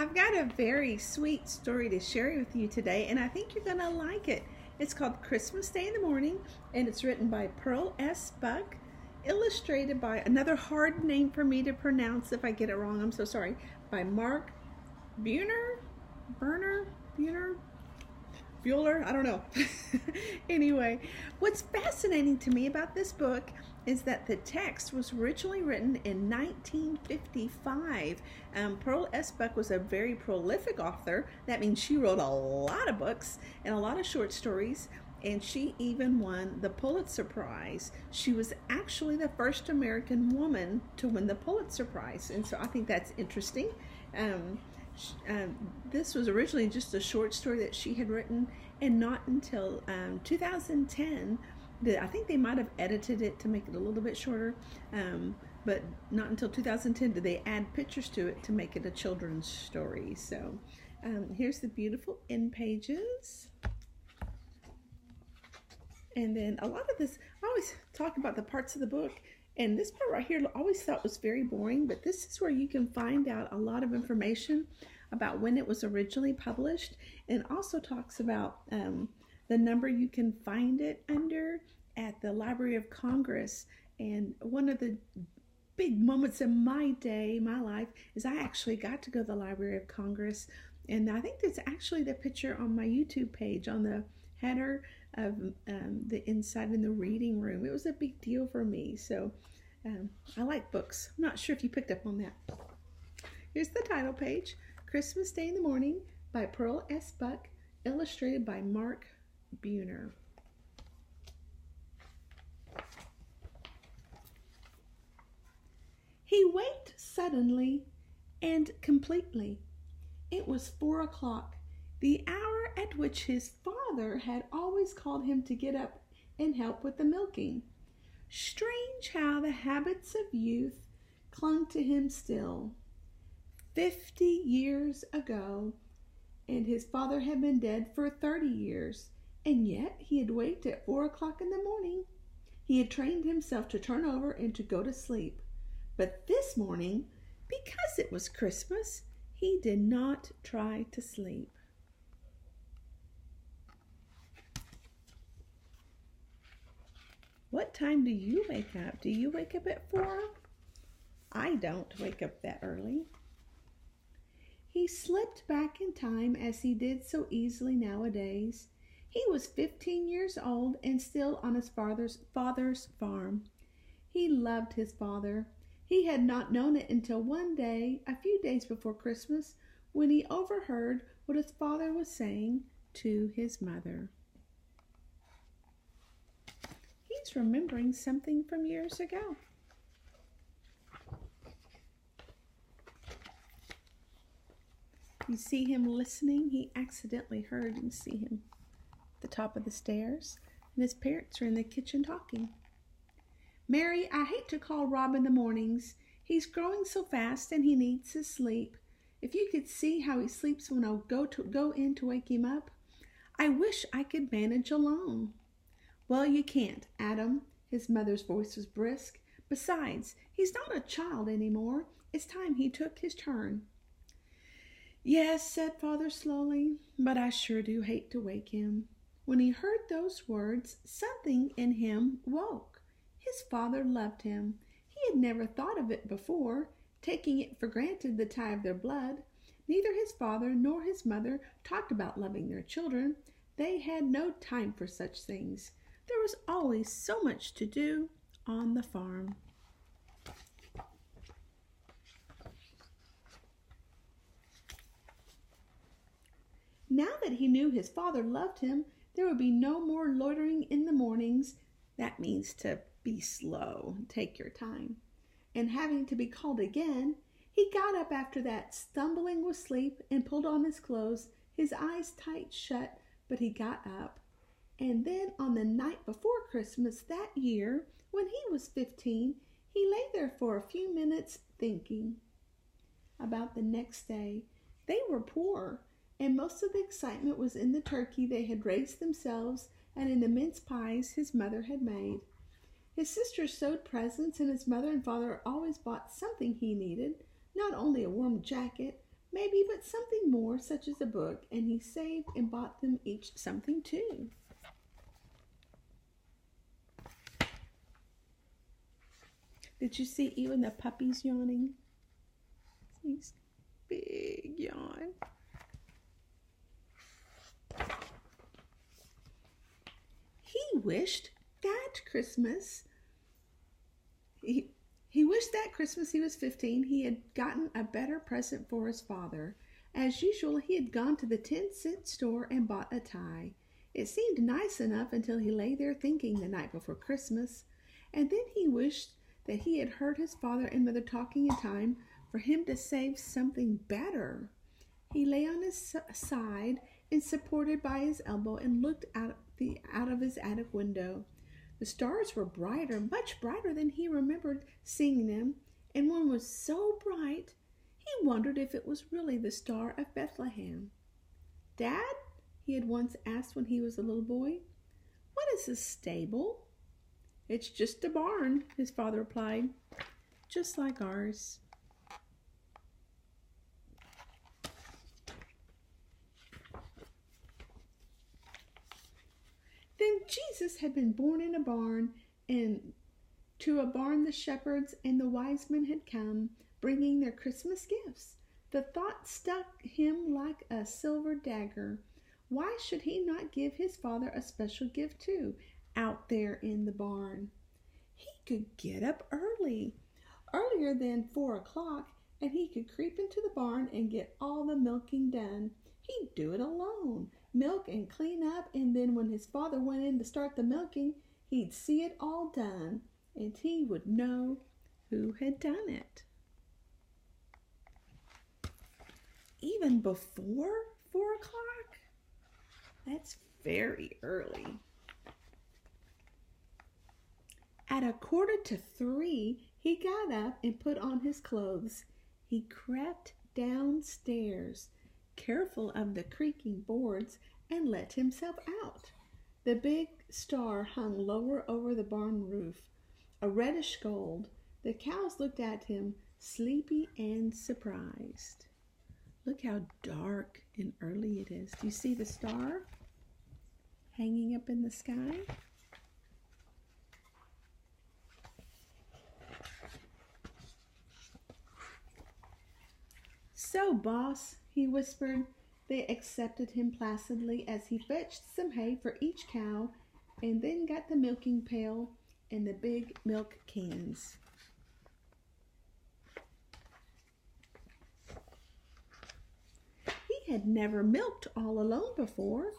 I've got a very sweet story to share with you today, and I think you're going to like it. It's called Christmas Day in the Morning, and it's written by Pearl S. Buck, illustrated by another hard name for me to pronounce. If I get it wrong, I'm so sorry. By Mark Buehner, Buehner, Bueller, I don't know. Anyway, what's fascinating to me about this book is that the text was originally written in 1955. Pearl S. Buck was a very prolific author. That means she wrote a lot of books and a lot of short stories, and she even won the Pulitzer Prize. She was actually the first American woman to win the Pulitzer Prize, and so I think that's interesting. This was originally just a short story that she had written, and not until 2010, I think they might have edited it to make it a little bit shorter, but not until 2010 did they add pictures to it to make it a children's story. So here's the beautiful end pages. And then a lot of this, I always talk about the parts of the book, and this part right here I always thought was very boring, but this is where you can find out a lot of information about when it was originally published, and also talks about the number you can find it under at the Library of Congress. And one of the big moments in my day, my life, is I actually got to go to the Library of Congress, and I think that's actually the picture on my YouTube page on the header of the inside in the reading room. It was a big deal for me, so I like books. I'm not sure if you picked up on that. Here's the title page, Christmas Day in the Morning by Pearl S. Buck, illustrated by Mark Buehner. He waked suddenly and completely. It was 4 o'clock, the hour at which his father had always called him to get up and help with the milking. Strange how the habits of youth clung to him still. 50 years ago, and his father had been dead for 30 years, and yet he had waked at 4 o'clock in the morning. He had trained himself to turn over and to go to sleep. But this morning, because it was Christmas, he did not try to sleep. What time do you wake up? Do you wake up at 4? I don't wake up that early. He slipped back in time as he did so easily nowadays. He was 15 years old and still on his father's farm. He loved his father. He had not known it until one day, a few days before Christmas, when he overheard what his father was saying to his mother. He's remembering something from years ago. You see him listening. He accidentally heard and see him at the top of the stairs, and his parents are in the kitchen talking. Mary, I hate to call Rob in the mornings. He's growing so fast and he needs his sleep. If you could see how he sleeps when I go in to wake him up. I wish I could manage alone. Well, you can't, Adam. His mother's voice was brisk. Besides, he's not a child anymore. It's time he took his turn. Yes, said Father slowly, but I sure do hate to wake him. When he heard those words, something in him woke. His father loved him. He had never thought of it before, taking it for granted the tie of their blood. Neither his father nor his mother talked about loving their children. They had no time for such things. There was always so much to do on the farm. Now that he knew his father loved him, there would be no more loitering in the mornings. That means to be slow, take your time. And having to be called again, he got up after that, stumbling with sleep, and pulled on his clothes, his eyes tight shut, but he got up. And then on the night before Christmas that year, when he was 15, he lay there for a few minutes thinking about the next day. They were poor, and most of the excitement was in the turkey they had raised themselves and in the mince pies his mother had made. His sisters sewed presents, and his mother and father always bought something he needed, not only a warm jacket, maybe, but something more, such as a book, and he saved and bought them each something too. Did you see even the puppies yawning? He's big yawn. He wished that Christmas, he wished that Christmas he was 15, he had gotten a better present for his father. As usual, he had gone to the 10-cent store and bought a tie. It seemed nice enough until he lay there thinking the night before Christmas, and then he wished that he had heard his father and mother talking in time for him to save something better. He lay on his side and supported by his elbow and looked out of his attic window. The stars were brighter, much brighter than he remembered seeing them, and one was so bright he wondered if it was really the Star of Bethlehem. "Dad," he had once asked when he was a little boy, "what is a stable?" "It's just a barn," his father replied, "just like ours." Then Jesus had been born in a barn, and to a barn the shepherds and the wise men had come, bringing their Christmas gifts. The thought stuck him like a silver dagger. Why should he not give his father a special gift too, out there in the barn? He could get up earlier than 4 o'clock, and he could creep into the barn and get all the milking done. He'd do it alone, milk and clean up, and then when his father went in to start the milking, he'd see it all done, and he would know who had done it. Even before 4 o'clock? That's very early. At 2:45, he got up and put on his clothes. He crept downstairs, careful of the creaking boards, and let himself out. The big star hung lower over the barn roof, a reddish gold. The cows looked at him, sleepy and surprised. Look how dark and early it is. Do you see the star hanging up in the sky? "So, boss," he whispered. They accepted him placidly as he fetched some hay for each cow and then got the milking pail and the big milk cans. He had never milked all alone before,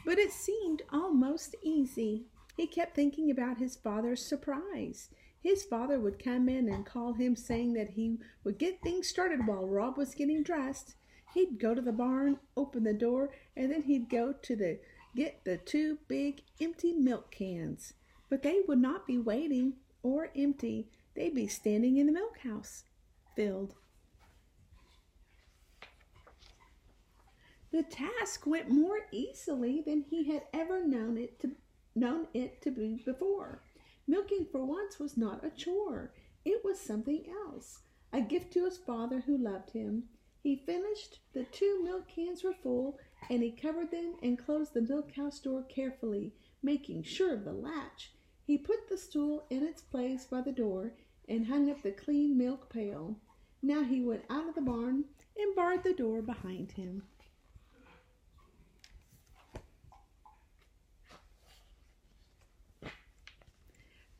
but it seemed almost easy. He kept thinking about his father's surprise. His father would come in and call him, saying that he would get things started while Rob was getting dressed. He'd go to the barn, open the door, and then he'd go to get the 2 big empty milk cans. But they would not be waiting or empty. They'd be standing in the milk house, filled. The task went more easily than he had ever known it to be before. Milking for once was not a chore. It was something else, a gift to his father who loved him. He finished, the 2 milk cans were full, and he covered them and closed the milk house door carefully, making sure of the latch. He put the stool in its place by the door and hung up the clean milk pail. Now he went out of the barn and barred the door behind him.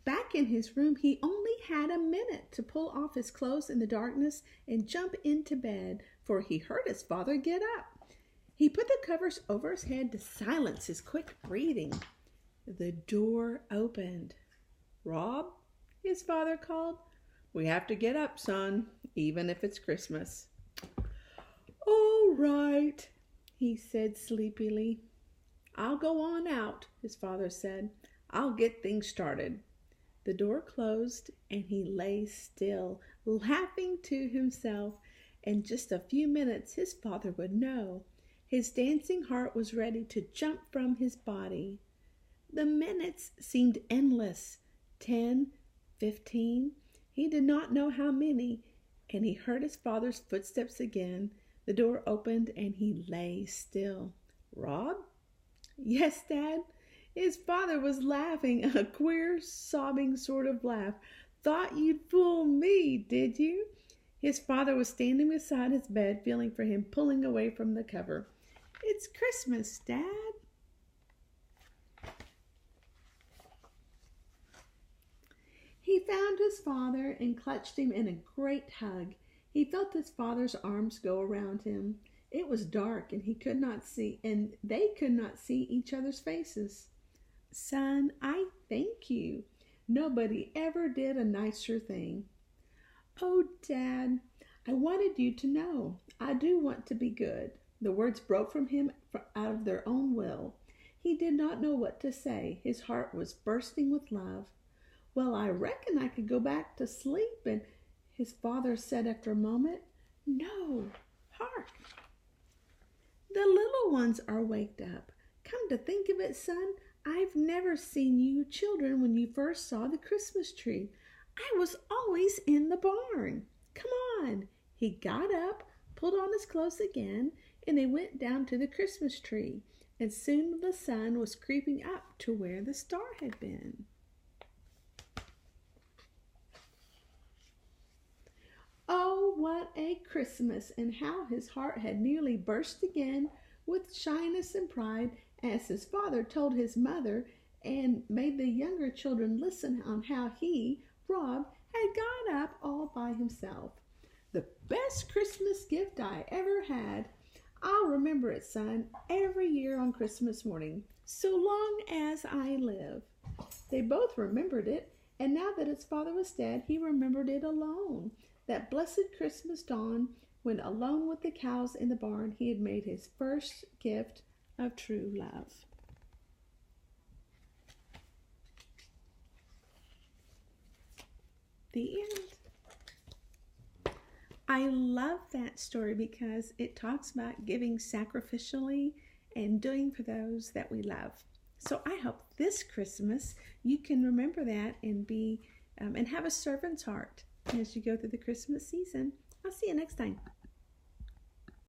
Back in his room, he only had a minute to pull off his clothes in the darkness and jump into bed, for he heard his father get up. He put the covers over his head to silence his quick breathing. The door opened. "Rob," his father called, "we have to get up, son, even if it's Christmas." "All right," he said sleepily. "I'll go on out," his father said. "I'll get things started." The door closed, and he lay still, laughing to himself. In just a few minutes his father would know. His dancing heart was ready to jump from his body. The minutes seemed endless. 10, 15, he did not know how many, and he heard his father's footsteps again. The door opened and he lay still. Rob? Yes, Dad. His father was laughing, a queer, sobbing sort of laugh. Thought you'd fool me, did you? His father was standing beside his bed, feeling for him, pulling away from the cover. It's Christmas, Dad. He found his father and clutched him in a great hug. He felt his father's arms go around him. It was dark and they could not see each other's faces. Son, I thank you. Nobody ever did a nicer thing. Oh, Dad, I wanted you to know. I do want to be good. The words broke from him out of their own will. He did not know what to say. His heart was bursting with love. Well, I reckon I could go back to sleep, and his father said after a moment, No, hark. The little ones are waked up. Come to think of it, son, I've never seen you children when you first saw the Christmas tree. I was always in the barn. Come on. He got up, pulled on his clothes again, and they went down to the Christmas tree. And soon the sun was creeping up to where the star had been. Oh, what a Christmas, and how his heart had nearly burst again with shyness and pride as his father told his mother and made the younger children listen on how he, Rob, had gone up all by himself. The best Christmas gift I ever had. I'll remember it, son, every year on Christmas morning, so long as I live. They both remembered it, and now that his father was dead, he remembered it alone. That blessed Christmas dawn, when alone with the cows in the barn, he had made his first gift of true love. The end. I love that story because it talks about giving sacrificially and doing for those that we love. So I hope this Christmas you can remember that and be and have a servant's heart as you go through the Christmas season. I'll see you next time.